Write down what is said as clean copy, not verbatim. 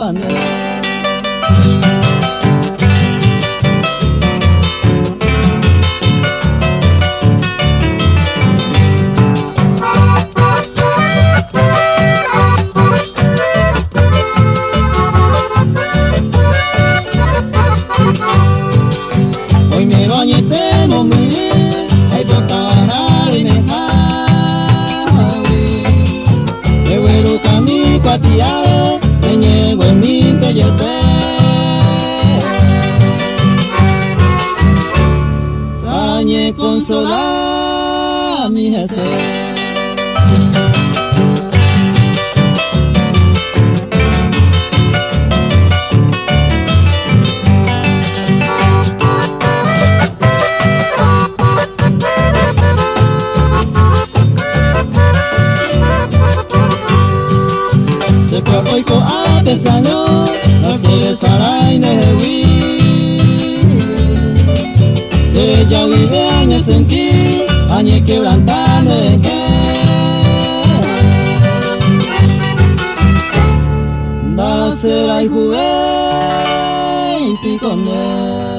Hoy me bañete no me hay tocar y me javi me vuelo cami cuatiare me niego en mi pellete dañe consolar mi jefe. Hoy ko artesano no se deshará y nehui se ya vive años en ti añe quebrantando de que da será el juvenil con él.